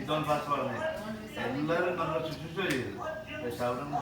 John pass പറഞ്ഞത് എല്ലാവരും നമ്മൾ ശുശ്രൂഷ ചെയ്തു. പക്ഷെ അവിടെ നിന്ന്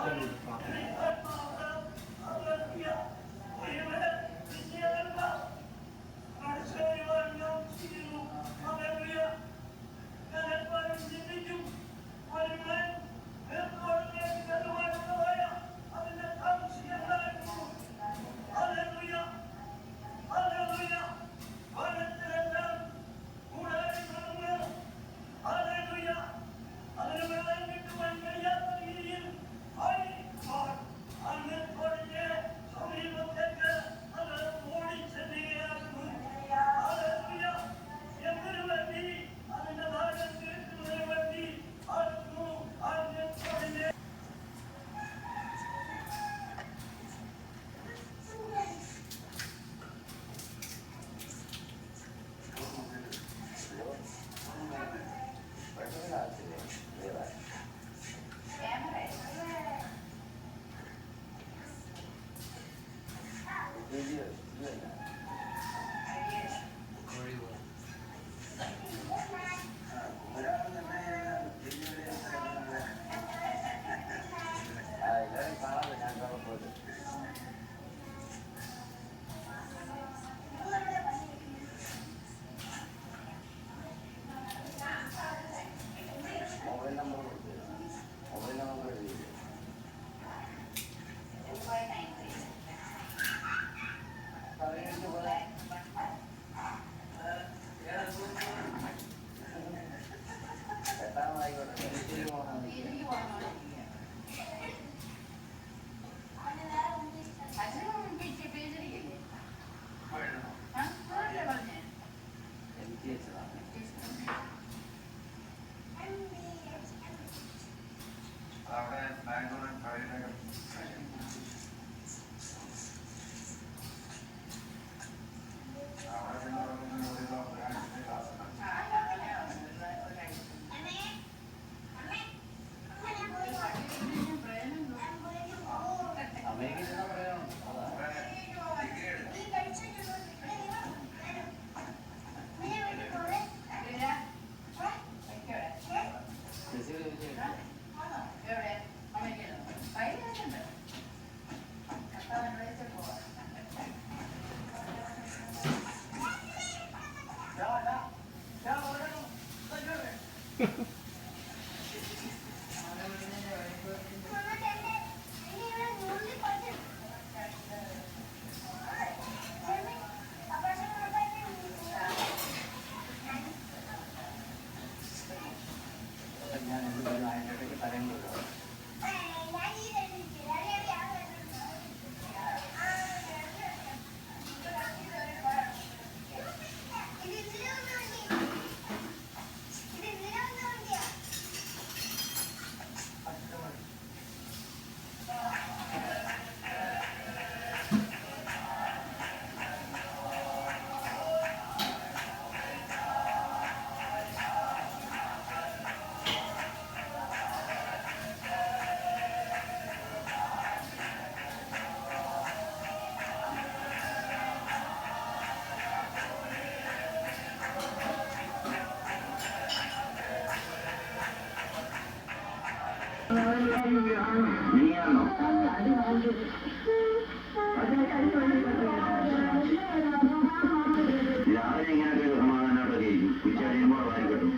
രാവിലെ ഇങ്ങനൊക്കെ സമാധാനമായിട്ട് കഴിക്കും. ഉച്ച കഴിയുമ്പോൾ വാരി കിട്ടും.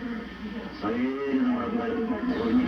സകേരം നമ്മളൊക്കെ ഒഴിഞ്ഞു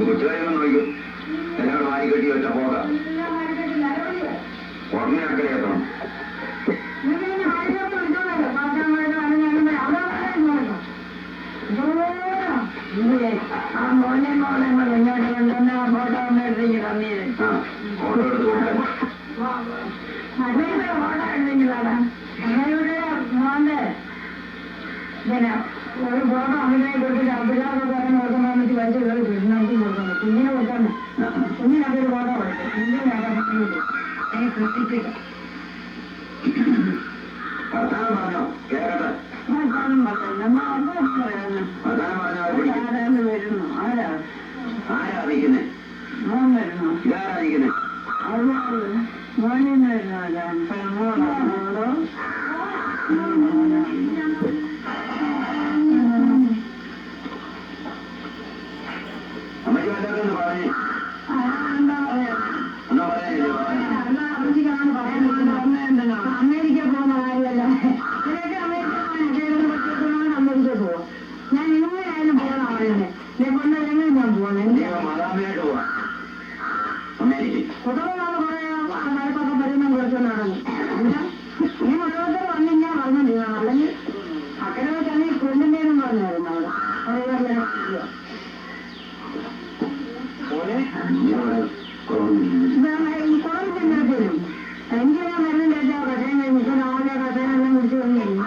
കുട്ടികളെ നോക്കും എല്ലാവരും വാരി കെട്ടി വെച്ച പോകാം ഉടനെയാക്കലേ എത്തണം. ഫോട്ടോ എടുത്ത് കൊടുക്കാൻ ഒരു ഫോട്ടോ അങ്ങനെ കൊടുത്തിട്ട് പിള്ളേർക്ക് പറയാൻ കൊടുക്കാൻ വെച്ച് വലിച്ച് കയറി നമുക്ക് കൊടുക്കണം. കുഞ്ഞിനെ കൊടുക്കണം. കുഞ്ഞിനൊക്കെ ഒരു ഫോട്ടോ കൊടുത്തു. കുഞ്ഞിനെ എനിക്ക് സൃഷ്ടിച്ചില്ല. വർത്താനം പറഞ്ഞോ കേൾക്കട്ടെ. വർത്താനം പറഞ്ഞു ആരാന്ന് വരുന്നു. ആരാ അറിയിക്കുന്നേ? മോൻ വരുന്നു. ഇതാരായിരിക്കുന്നേ? അതുകൊണ്ട് മോനിന്ന് വരുന്നതോ അമ്മയ്ക്ക് വല്ലതൊന്ന് പറഞ്ഞു എന്നാ പറയാനില്ല. അമേരിക്ക പോകുന്ന കാര്യമല്ല. ഇതൊക്കെ അമേരിക്ക പോവാം. ഞാൻ ഇങ്ങനെയായാലും പോകണം പറയുന്നത്. കൊണ്ടുവരെങ്കിലും ഞാൻ പോകുന്നത് മാതാപിതായിട്ട് പോവാം അമേരിക്ക. കുട്ടികളാണ് പറയാം കടപ്പൊക്കെ പരിമാണം കുറച്ചുകൊണ്ടാണ്. ഈ ഓരോരുത്തർ വന്നിങ്ങനെ പറഞ്ഞിരിക്കണം. അല്ലെങ്കിൽ അക്കരെ വെച്ചാൽ കൊല്ലുന്നേരും പറഞ്ഞായിരുന്നു അവിടെ കുറവില്ലെങ്കിലും എനിക്ക് ഞാൻ മരുന്ന് ചേച്ചാ കഷയം കഴിഞ്ഞിട്ട് രാവിലെ കഷയം എല്ലാം കുടിച്ചു വന്നിരുന്നു.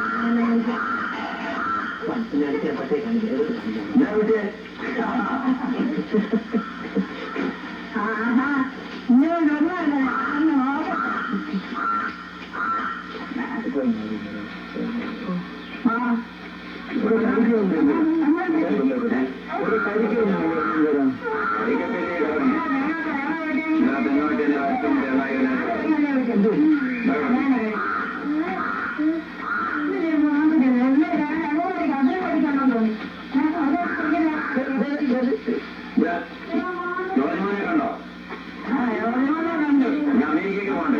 ഇങ്ങനെ ഒന്നല്ല അന്ന് നോക്കാം. ജോലിമോനെ കണ്ടോ? അമേരിക്കക്ക് പോകണ്ടേ?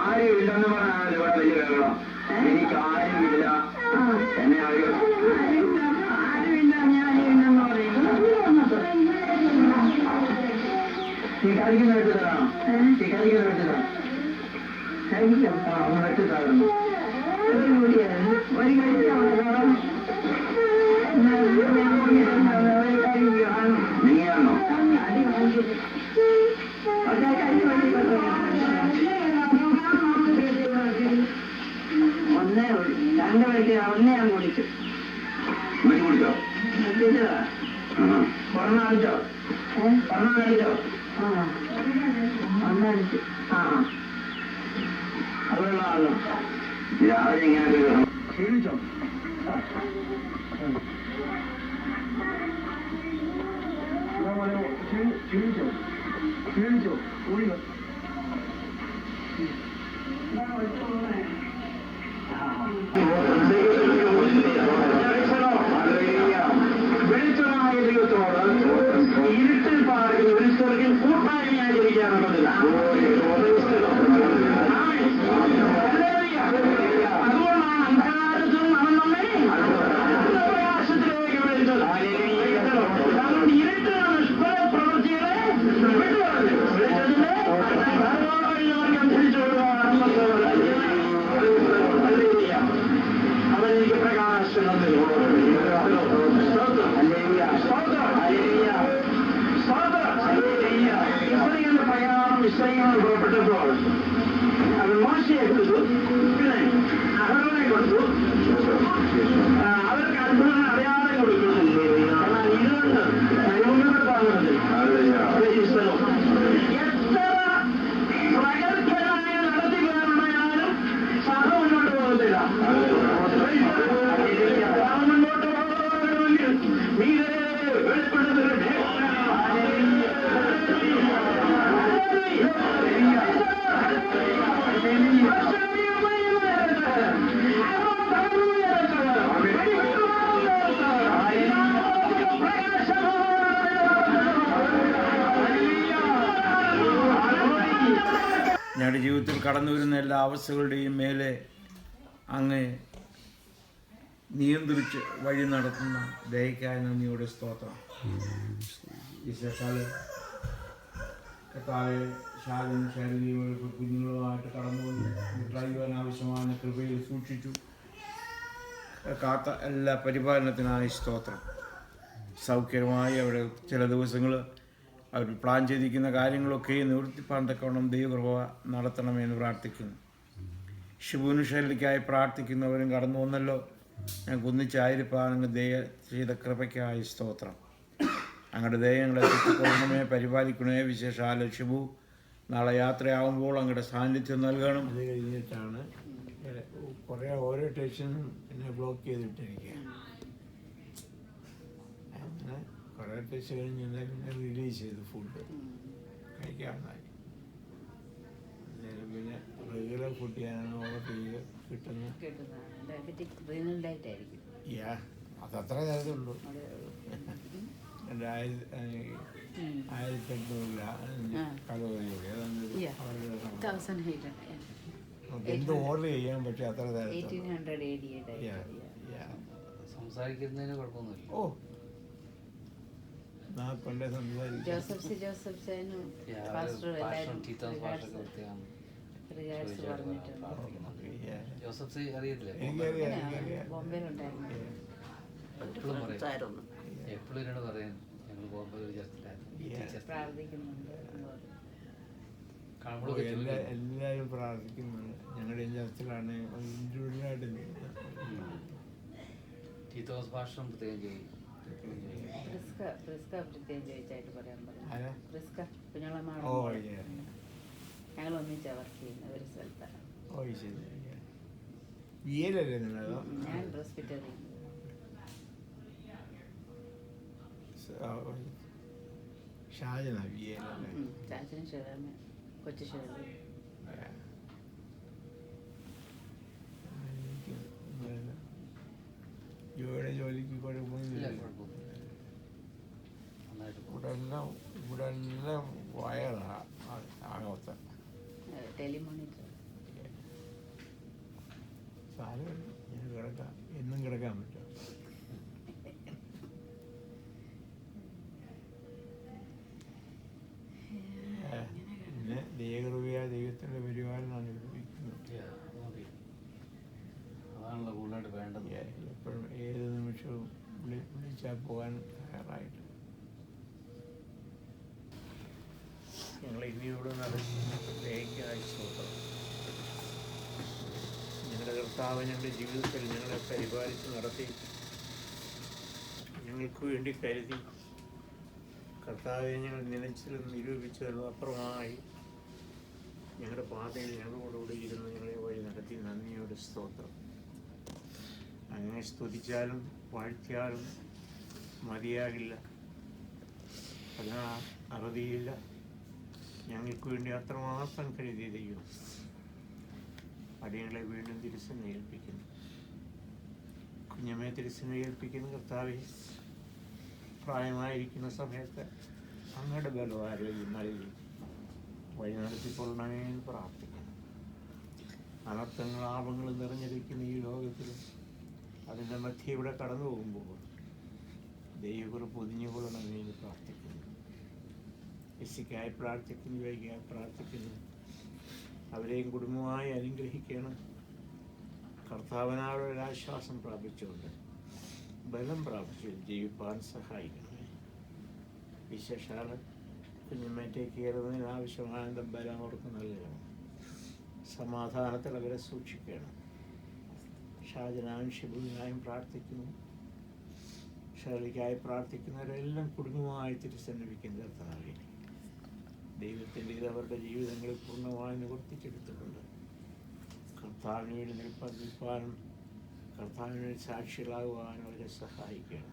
ആരും ഇല്ലെന്ന് പറഞ്ഞാൽ ഇവിടെ വലിയ വെള്ളം. എനിക്ക് ആരുമില്ല എന്നെ അറിയാം. ഈ കളിക്കുന്ന വെട്ടി തരാണോ? ഈ കളിക്കുന്ന വെട്ടി തരാം. വെട്ടി തരാറുണ്ട്. ഒരു കഴിക്കാൻ നീയാണോ? ഒന്നേ രണ്ട് പേർക്ക് ഒന്നേ ഞാൻ കുടിച്ചു. കുടിച്ചോ? കൊറോണ അടിച്ചോ? കൊറോണ അടിച്ചോ? ഒന്നടിച്ചു. അതുള്ള ആളോ രാവിലെ ഇങ്ങനെ ക്ഷീണിച്ചോ? ക്ഷീണിച്ചോ? കൂടിയോ? വെളിച്ചമായ ദൈവത്തോട് ഇരുട്ടിൽ പാടുന്ന ഒരു സ്വർഗം കൂട്ടായ്മയായി ഇരിക്കാനുള്ളതില്ല. അതുകൊണ്ടാണ് അന്ധകാരത്തിൽ അവൻ നമ്മെ പ്രകാശത്തിലേക്ക് വിളിച്ചത്. അതുകൊണ്ട് ഇരുട്ട് നിഷ്ഫല പ്രവൃത്തികളെ വിട്ടുകളഞ്ഞു. പുറപ്പെട്ടപ്പോൾ അത് മോശയെ കൊടുത്തു, പിന്നെ അഹരോനെ കൊടുത്തു, അവർക്ക് അത്ഭുതങ്ങൾ അടയാളം കൊടുക്കുന്നു. എന്നാൽ ഇതുകൊണ്ട് പരിമുഖപ്പെടുത്താറുണ്ട്. എത്ര പ്രഗത്ഭനായ നടത്തിപ്പുകാരുണ്ടായാലും സഭ മുന്നോട്ട് പോകത്തില്ല. മുന്നോട്ട് പോകണമെങ്കിൽ മീതെ വെളിപ്പെടുത്തൽ ഞങ്ങളുടെ ജീവിതത്തിൽ കടന്നു വരുന്ന എല്ലാ അവസ്ഥകളുടെയും മേലെ അങ്ങ് നിയന്ത്രിച്ച് വഴി നടത്തുന്ന ദയക്കായ നന്ദിയുടെ സ്തോത്രം. വിശേഷാല് കർത്താവെ ശാരീരിക ശാരീരിക കുഞ്ഞുങ്ങളുമായിട്ട് കടന്നുകൊണ്ട് മുട്ടായിവാൻ ആവശ്യമായ കൃപയിൽ സൂക്ഷിച്ചു കാത്ത എല്ലാ പരിപാലനത്തിനായി സ്തോത്രം. സൗഖ്യമായി അവിടെ ചില ദിവസങ്ങൾ അവർ പ്ലാൻ ചെയ്തിരിക്കുന്ന കാര്യങ്ങളൊക്കെ നിവൃത്തിപ്പാൻ തക്കവണ്ണം ദൈവകൃപ നടത്തണമെന്ന് പ്രാർത്ഥിക്കുന്നു. ഷിബുവിന് ഷെല്ലിക്കായി പ്രാർത്ഥിക്കുന്നവരും കടന്നു വന്നല്ലോ. ഞങ്ങൾക്ക് ഒന്നിച്ചായിരിക്കാൻ അങ്ങ് ദയ ചെയ്ത കൃപയ്ക്കായി സ്തോത്രം. അങ്ങയുടെ ദയങ്ങളെ തെറ്റിക്കൊള്ളണമേ, പരിപാലിക്കണമേ. വിശേഷാല ഷിബു നാളെ യാത്രയാകുമ്പോൾ അങ്ങയുടെ സാന്നിധ്യം നൽകണം. അത് കഴിഞ്ഞിട്ടാണ് കുറേ ഓരോ സ്റ്റേഷനും എന്നെ ബ്ലോക്ക് ചെയ്തിട്ടിരിക്കുക. അങ്ങനെ കുറേ ടെസ്റ്റ് കഴിഞ്ഞ് പിന്നെ റിലീസ് ചെയ്തു, ഫുഡ് കഴിക്കാമെന്നായി. അന്നേരം പിന്നെ റെഗുലർ ഫുഡ് ഞാനാണ് ഓർഡർ ചെയ്ത് കിട്ടുന്നത്. അതത്ര കാര്യമുള്ളൂ. എൻ്റെ 1800 കലോറിയുടെ എന്ത് ഓർഡർ ചെയ്യാൻ പറ്റും അത്ര സംസാരിക്കുന്നതിന് കുഴപ്പമൊന്നുമില്ല. ഓ പണ്ടേ എപ്പോഴും എന്നോട് പറയാൻ ഞങ്ങൾ ബോംബെ എല്ലാവരും പ്രാർത്ഥിക്കുന്നുണ്ട്. ഞങ്ങളുടെ ചർച്ചിലാണ് ഇൻഡിവിജ്വലായിട്ട് തോമസ് ഭാഷണം പ്രത്യേകം ചെയ്യും. ഞങ്ങൾ ഒന്നിച്ചാ വർക്ക് ചെയ്യുന്ന ഒരു സ്ഥലത്താണ്. ഞാൻ ഹോസ്പിറ്റലിൽ ചാച്ചനും ഷെറാമ കൊച്ചു ഷെറു. ജോലിക്ക് കുഴപ്പമൊന്നുമില്ല. ഇവിടെ എല്ലാം വയറാണ് ആകത്ത ടെലിമോണിറ്റർ. സാരമില്ല, ഞാൻ കിടക്കാം, എന്നും കിടക്കാൻ പറ്റും. പിന്നെ ദൈവകൃപയായ ദൈവത്തിൻ്റെ പരിപാലനമാണ് ഉപയോഗിക്കുന്നത്. അതാണല്ലോ കൂടുതലായിട്ട് വേണ്ടത്. എപ്പോഴും ഏത് നിമിഷവും വിളിച്ചാൽ പോകാൻ തയ്യാറായിട്ട് ഞങ്ങൾ ഇനിയോട് നടക്കായി സ്തോത്രം. ഞങ്ങളുടെ കർത്താവ് ഞങ്ങളുടെ ജീവിതത്തിൽ ഞങ്ങളെ പരിപാലിച്ച് നടത്തി ഞങ്ങൾക്ക് വേണ്ടി കരുതി കർത്താവെ ഞങ്ങൾ നിലച്ചിലും നിരൂപിച്ചതിനും അപ്പുറമായി ഞങ്ങളുടെ പാതയിൽ ഞങ്ങളോടുകൂടി ഇരുന്ന് ഞങ്ങളെ വഴി നടത്തി നന്ദിയോട് സ്തോത്രം. അങ്ങനെ സ്തുതിച്ചാലും വാഴ്ത്തിയാലും മതിയാകില്ല, അതിന് അറുതിയില്ല. ഞങ്ങൾക്ക് വേണ്ടി അത്രമാത്രം കരുതി ദൈവം അടിയങ്ങളെ വീണ്ടും തിരുസനെ ഏൽപ്പിക്കുന്നു. കുഞ്ഞമ്മയെ തിരുസനെ ഏൽപ്പിക്കുന്ന കർത്താവെ, പ്രായമായിരിക്കുന്ന സമയത്ത് അങ്ങയുടെ ബലവാരോഗ്യം നൽകി വഴി നടത്തിക്കൊള്ളണമെന്ന് പ്രാർത്ഥിക്കുന്നു. അനർത്ഥങ്ങൾ ആപങ്ങൾ നിറഞ്ഞിരിക്കുന്ന ഈ ലോകത്തിലും അതിൻ്റെ മധ്യ ഇവിടെ കടന്നു പോകുമ്പോൾ ദൈവകുറിപ്പ് ഒതുങ്ങിക്കൊള്ളണമെന്ന് പ്രാർത്ഥിക്കുന്നു. യെസിക്കായി പ്രാർത്ഥിക്കുന്നു, വൈകിയായി പ്രാർത്ഥിക്കുന്നു. അവരെയും കുടുംബമായി അനുഗ്രഹിക്കണം. കർത്താവിനോട് ഒരാശ്വാസം പ്രാപിച്ചുകൊണ്ട് ബലം പ്രാപിച്ചു ജീവിപ്പാൻ സഹായിക്കണമേ. വിശേഷാൽ കുഞ്ഞുമ്മയെ ടേക്ക് ചെയ്യുന്നതിന് ആവശ്യമായ ബലം അവർക്ക് നൽകണം. സമാധാനത്തിൽ അവരെ സൂക്ഷിക്കണം. ഷാജനായും ഷിബുവിനായും പ്രാർത്ഥിക്കുന്നു. ഷേർലിക്കായി പ്രാർത്ഥിക്കുന്നവരെല്ലാം കുടുംബമായി തിരിച്ചന്വേഷിക്കുന്ന കർത്താവേ, ദൈവത്തിൻ്റെ ഇത് അവരുടെ ജീവിതങ്ങളിൽ പൂർണ്ണമായി നിവർത്തിച്ചെടുത്തിട്ടുണ്ട്. കർത്താവിന് വേണ്ടി നിൽപ്പാനും കർത്താവിന് വേണ്ടി സാക്ഷികളാകുവാനും അവരെ സഹായിക്കണം.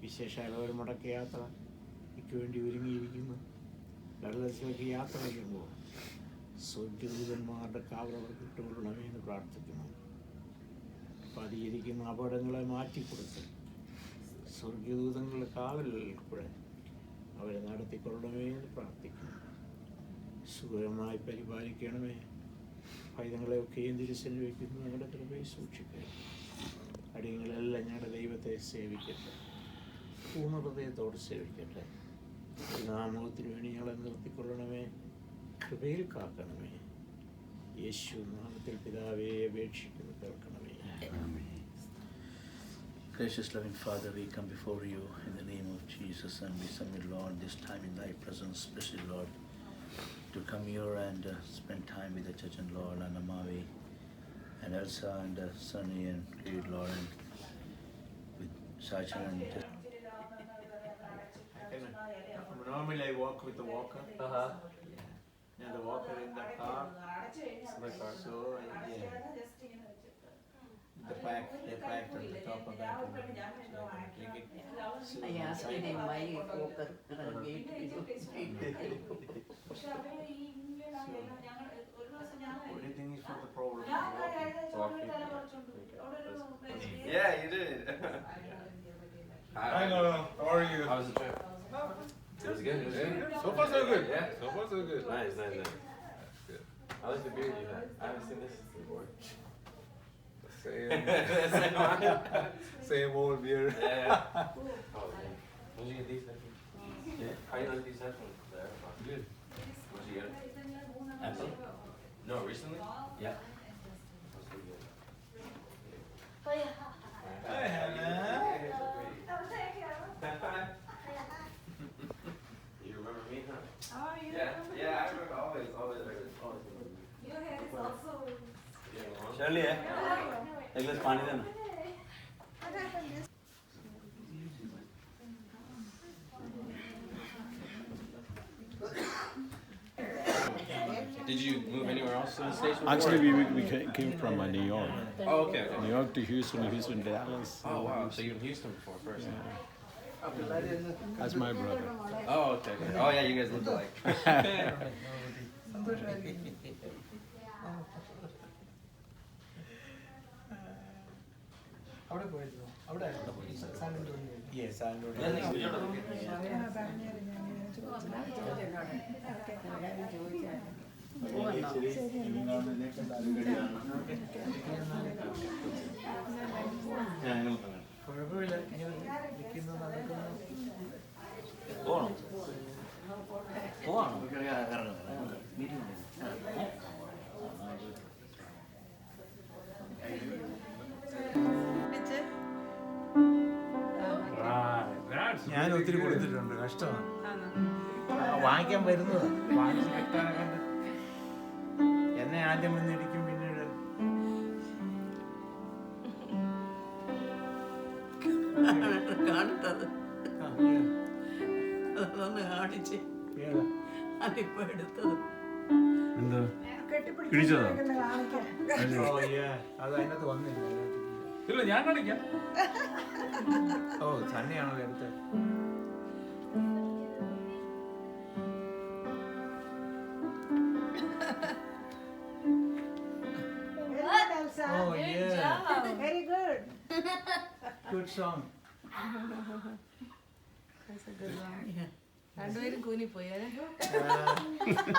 വിശേഷാൽ അവർ മടക്കയാത്രയ്ക്ക് വേണ്ടി ഒരുങ്ങിയിരിക്കുന്നു. വെള്ളത്തിലേക്ക് യാത്ര ചെയ്യുമ്പോൾ സ്വർഗ്ഗദൂതന്മാരുടെ കാവൽ അവർ കിട്ടുകൊള്ളണമേ എന്ന് പ്രാർത്ഥിക്കുന്നു. പതിയിരിക്കുന്ന അപകടങ്ങളെ മാറ്റിക്കൊടുത്ത് സ്വർഗ്ഗദൂതങ്ങളുടെ കാവലിൽ കൂടെ അവരെ നടത്തിക്കൊള്ളണമേ എന്ന് പ്രാർത്ഥിക്കുന്നു. സുഖമായി പരിപാലിക്കണമേ. പൈതങ്ങളെയൊക്കെയും തിരിച്ചെന്ന് വയ്ക്കുന്നു. ഞങ്ങളുടെ കൃപയെ സൂക്ഷിക്കുക. അടിയങ്ങളെല്ലാം ഞങ്ങളുടെ ദൈവത്തെ സേവിക്കട്ടെ. പൂർണ്ണ ഹൃദയത്തോടെ സേവിക്കട്ടെ. നാമത്തിന് വേണ്ടി ഞങ്ങളെ നിർത്തിക്കൊള്ളണമേ. കൃപയിൽ കാക്കണമേ. യേശു നാമത്തിൽ പിതാവേ അപേക്ഷിക്കുന്നു, കേൾക്കണമേ. Gracious loving Father, we come before you in the name of Jesus, and we submit, Lord, this time in thy presence, especially, Lord, to come here and spend time with the church and Lord, and Amavi and Elsa and Sunny and Creed, Lord, and with Sachin and Normally I walk with the walker. And the walker in the car. So yeah. They packed at the top of that. So I can take it. So I asked him why he walker gate. What do you think is for the problem? Yeah, you did. Hi Noah, how are you? How was the trip? It was good. So far so good. Yeah. So far so good. Nice. That's good. I like the beard you had. I haven't seen this before. Same old beer. Yeah. Oh, yeah. Where'd you get these headphones? Yeah. How do you like these headphones? The AirPods. Good. Where'd you get it? Apple? No, recently? Yeah. That's pretty good. Hi, Hannah. You remember me, huh? Oh, you Yeah. remember? Yeah, I remember always. Your hair is also. Shirley, eh? एक गिलास पानी देना. Did you move anywhere else in the States before? Actually, we came from New York. Oh, okay. New York to Houston, Houston to Dallas. Oh, wow. So you were in Houston before first? That's my brother. Oh, okay. Oh, yeah, you guys look alike. അവിടെ പോയിരുന്നു. അവിടെ yes കുഴപ്പമില്ല. നിൽക്കുന്നു, നടക്കുന്നു. ഞാൻ ഒത്തിരി കൊടുത്തിട്ടുണ്ട്. കഷ്ടമാണ്. വാങ്ങിക്കാൻ വരുന്നത് വാങ്ങിച്ച് കിട്ടാൻ കണ്ട് എന്നെ ആദ്യം വന്നിരിക്കും. പിന്നീട് കാണട്ടത് അതൊന്ന് കാണിച്ച് അതിപ്പോ എടുത്തത് അത് അതിനകത്ത് വന്നില്ല. ഇല്ല ഞാൻ കാണിക്കാം. ഓ തന്നെയാണല്ലോ എടുത്തത്. Oh yeah. Very good. Good song. രണ്ടുപേരും കൂനിപ്പോയാലേ.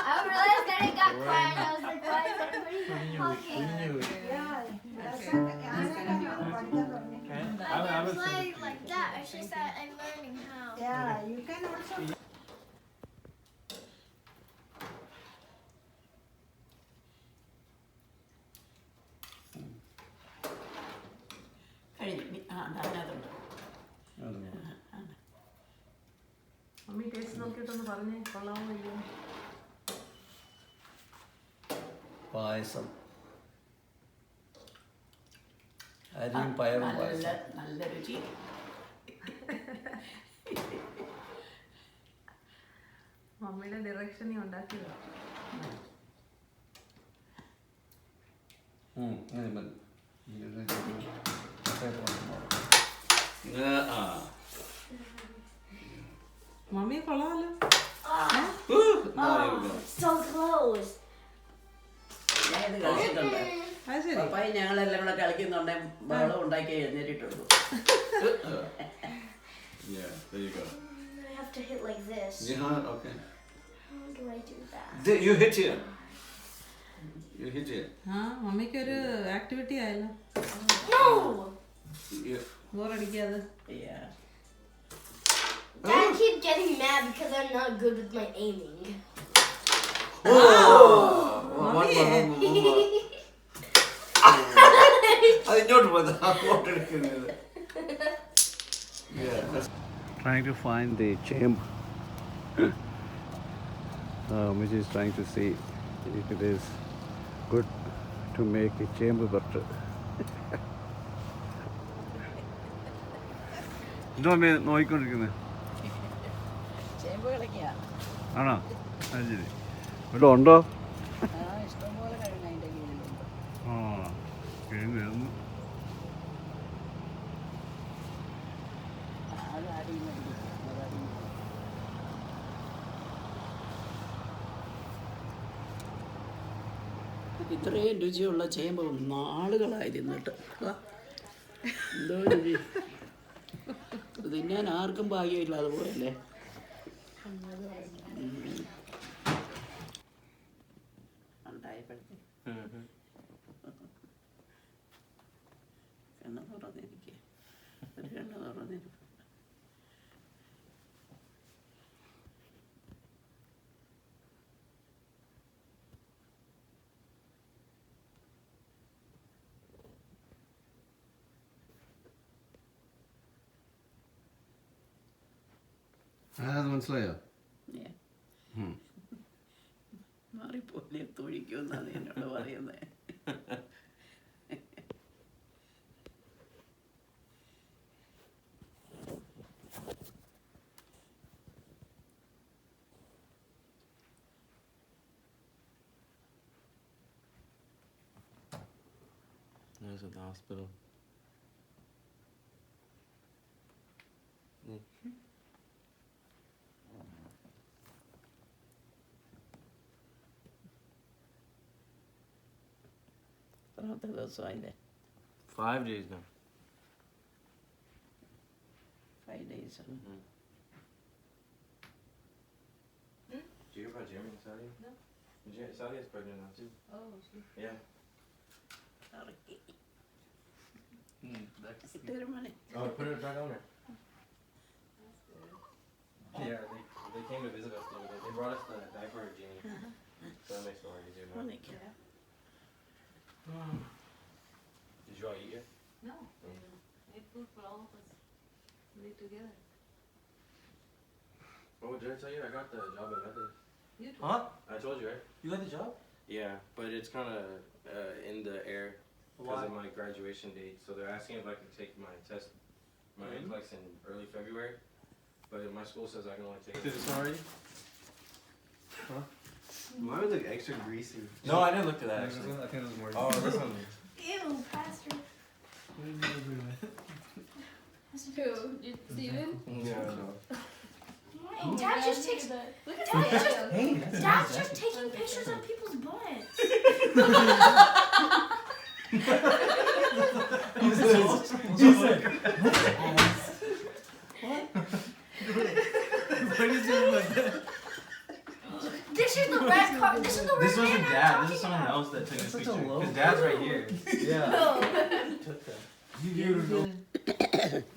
I realized that it got quiet. I was like, why is everybody talking? I was like that. It's just that I'm learning how. Yeah, you can also. കഴിഞ്ഞു. അതിനകത്തുണ്ട്. Mummy taste നോക്കി നോക്കിയിട്ടൊന്ന് പറഞ്ഞേ കൊള്ളാമോ ഇല്ലയോ? പായസം, അരിയും പയറും പായസം. നല്ല രുചി. മമ്മിയുടെ ഡയറക്ഷനിൽ ഉണ്ടാക്കിയതാ. മമ്മി കൊള്ളാമല്ലോ. So close. ഞാൻ ഇത് കളിച്ചിട്ടുണ്ട്. അത് ശരി. പപ്പായി ഞങ്ങളെല്ലാം കൂടെ കളിക്കുന്നുണ്ടെ ബഹളം ഉണ്ടാക്കി എഴുന്നേറ്റിട്ടുള്ളൂ. Yeah, there you go. I have to hit like this. Yeah, okay. How do I do that? You hit here. You hit here. ആ മമ്മിക്ക് ഒരു ആക്ടിവിറ്റി ആയല്ലോ. No! Yeah. ബോറടിക്കാതെ. Yeah. Dad keep getting mad because I'm not good with my aiming. അതിങ്ങോട്ട് പോയത് അങ്ങോട്ട് എടുക്കുന്നത്. Trying to find the chamber. Which is trying to see if it is good to make a chamber butter. എന്തോ അമ്മേ നോക്കിക്കൊണ്ടിരിക്കുന്നത്? ചേമ്പ് കളിക്കുക. ആണോ? അത് ശരി. ഇവിടെ ഉണ്ടോ? ഇഷ്ടംപോലെ കഴിഞ്ഞ അതിൻ്റെ കീഴിലുണ്ട്. ആ കിഴങ്ങ്. അത് അടിയിൽ മേടിക്കും. അതടിയിൽ. ഇത്രയും രുചിയുള്ള ചേമ്പ് നാളുകളായി തിന്നിട്ട്. എന്തോ രുചി. ഇത് തിന്നാൻ ആർക്കും ഭാഗ്യമില്ല അതുപോലല്ലേ. ഉണ്ടായപ്പോഴത്തെ കണ്ണ് തുറന്നിരിക്കുക. ഒരു കണ്ണ് തുറന്നിരിക്കുക. അത് മനസ്സിലായോ? മാറിപ്പോലെ തൊഴിക്കുമെന്നാണ് എന്നോട് പറയുന്നത്. There's at the hospital. എത്രാമത്തെ ദിവസമായില്ലേ? 5 days now. 5 days. Do you hear about Jeremy and Saudi? No. Saudi is pregnant now too. Oh, she. Yeah. ഇട്ടൊരു money. Oh, put it back on there. Yeah, they came to visit us the other day. They brought us the diaper genie. So that makes it a lot easier now. Did you all eat yet? No. Made food for all of us. We eat together. Oh, did I tell you I got the job at Methodist? You too. Huh? I told you, right? You got the job? Yeah, but it's kind of in the air because Why? of my graduation date. So they're asking if I can take my test, my NCLEX in early February. But my school says I can only take it. Did this already? Huh? Mine was like extra greasy. No, I didn't look at that actually. I think it was more. Oh, this one. Ew, Pastor. Who? Steven? Yeah, no. Hey, Dad just takes. Look at Dad's just, Hey, Dad's just taking pictures of people's butts. This is the red car. This is the red This man wasn't I'm Dad. This talking is someone about. else that took this Such a picture. low Because Dad's right here. Yeah. No.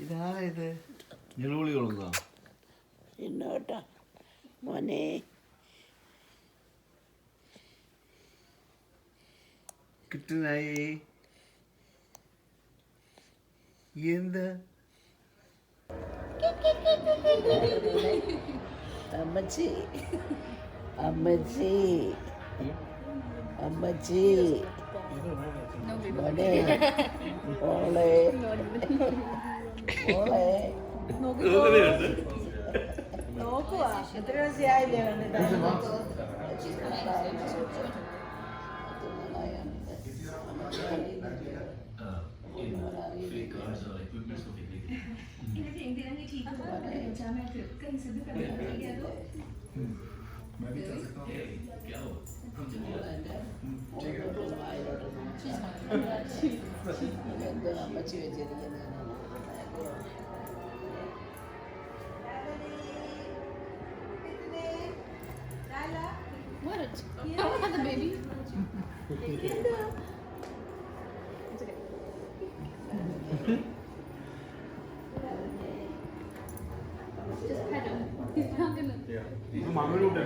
ഇതായത് ഞെളുവിളികളുണ്ടോ? എന്നോട്ടാ മോനെ. കിട്ടനായി എന്താ അമ്മച്ചി അമ്മച്ചി അമ്മച്ചി മോനെ മോളെ മോളെ നോക്കുവാ എത്ര ദിവസമായില്ലേ വന്നിട്ട് എന്തോ അമ്മച്ചി വെച്ചിരിക്കുന്നത് What? I don't have the baby. Just pet him. He's not gonna. മാമനോട്ട്